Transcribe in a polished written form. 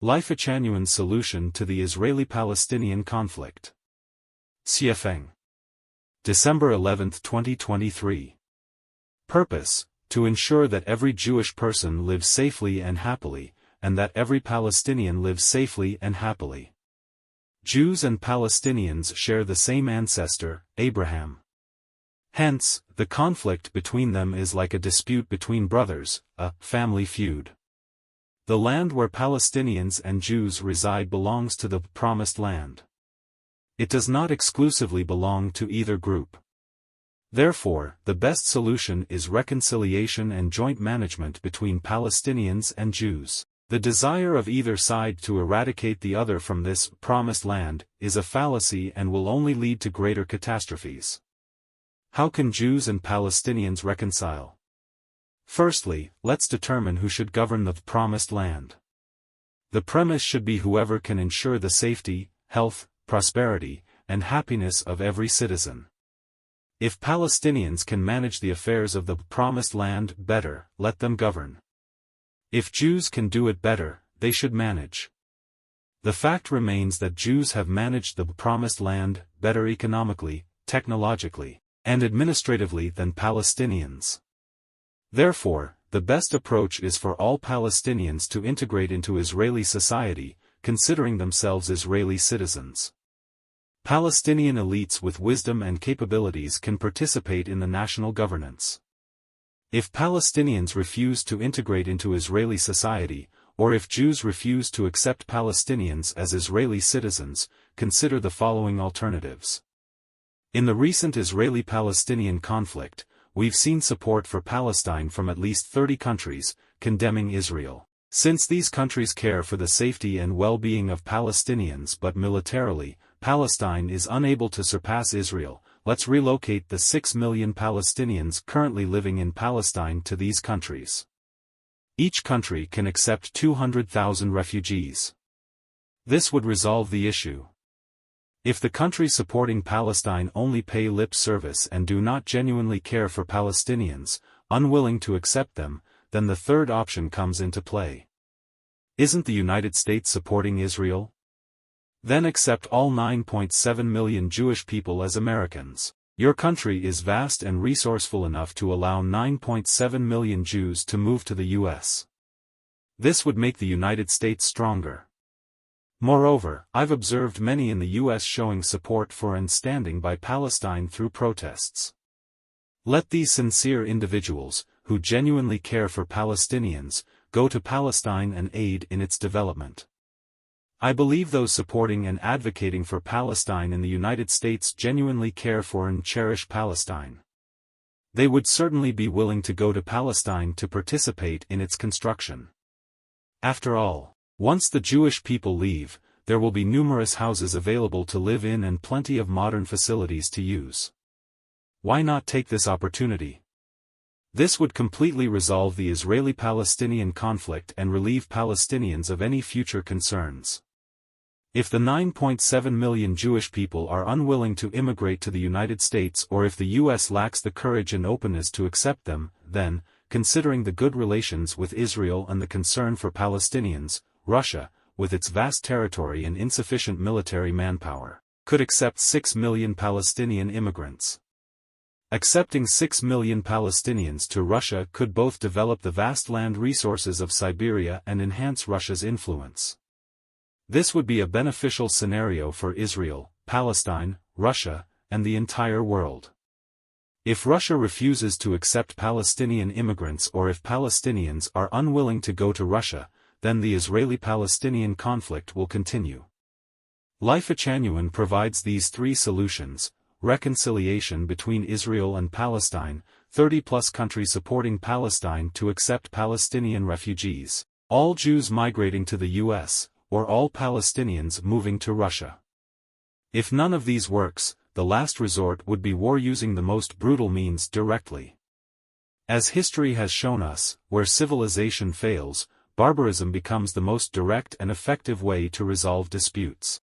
Lifechanyuan solution to the Israeli-Palestinian conflict. Xuefeng. December 11, 2023. Purpose: to ensure that every Jewish person lives safely and happily, and that every Palestinian lives safely and happily. Jews and Palestinians share the same ancestor, Abraham. Hence, the conflict between them is like a dispute between brothers, a family feud. The land where Palestinians and Jews reside belongs to the Promised Land. It does not exclusively belong to either group. Therefore, the best solution is reconciliation and joint management between Palestinians and Jews. The desire of either side to eradicate the other from this Promised Land is a fallacy and will only lead to greater catastrophes. How can Jews and Palestinians reconcile? Firstly, let's determine who should govern the Promised Land. The premise should be whoever can ensure the safety, health, prosperity, and happiness of every citizen. If Palestinians can manage the affairs of the Promised Land better, let them govern. If Jews can do it better, they should manage. The fact remains that Jews have managed the Promised Land better economically, technologically, and administratively than Palestinians. Therefore, the best approach is for all Palestinians to integrate into Israeli society, considering themselves Israeli citizens. Palestinian elites with wisdom and capabilities can participate in the national governance. If Palestinians refuse to integrate into Israeli society, or if Jews refuse to accept Palestinians as Israeli citizens, consider the following alternatives. In the recent Israeli-Palestinian conflict, we've seen support for Palestine from at least 30 countries, condemning Israel. Since these countries care for the safety and well-being of Palestinians but militarily, Palestine is unable to surpass Israel, let's relocate the 6 million Palestinians currently living in Palestine to these countries. Each country can accept 200,000 refugees. This would resolve the issue. If the countries supporting Palestine only pay lip service and do not genuinely care for Palestinians, unwilling to accept them, then the third option comes into play. Isn't the United States supporting Israel? Then accept all 9.7 million Jewish people as Americans. Your country is vast and resourceful enough to allow 9.7 million Jews to move to the U.S. This would make the United States stronger. Moreover, I've observed many in the U.S. showing support for and standing by Palestine through protests. Let these sincere individuals, who genuinely care for Palestinians, go to Palestine and aid in its development. I believe those supporting and advocating for Palestine in the United States genuinely care for and cherish Palestine. They would certainly be willing to go to Palestine to participate in its construction. After all, once the Jewish people leave, there will be numerous houses available to live in and plenty of modern facilities to use. Why not take this opportunity? This would completely resolve the Israeli-Palestinian conflict and relieve Palestinians of any future concerns. If the 9.7 million Jewish people are unwilling to immigrate to the United States or if the U.S. lacks the courage and openness to accept them, then, considering the good relations with Israel and the concern for Palestinians, Russia, with its vast territory and insufficient military manpower, could accept 6 million Palestinian immigrants. Accepting 6 million Palestinians to Russia could both develop the vast land resources of Siberia and enhance Russia's influence. This would be a beneficial scenario for Israel, Palestine, Russia, and the entire world. If Russia refuses to accept Palestinian immigrants or if Palestinians are unwilling to go to Russia, then the Israeli-Palestinian conflict will continue. Lifechanyuan provides these three solutions: reconciliation between Israel and Palestine, 30+ countries supporting Palestine to accept Palestinian refugees, all Jews migrating to the U.S., or all Palestinians moving to Russia. If none of these works, the last resort would be war using the most brutal means directly. As history has shown us, where civilization fails, barbarism becomes the most direct and effective way to resolve disputes.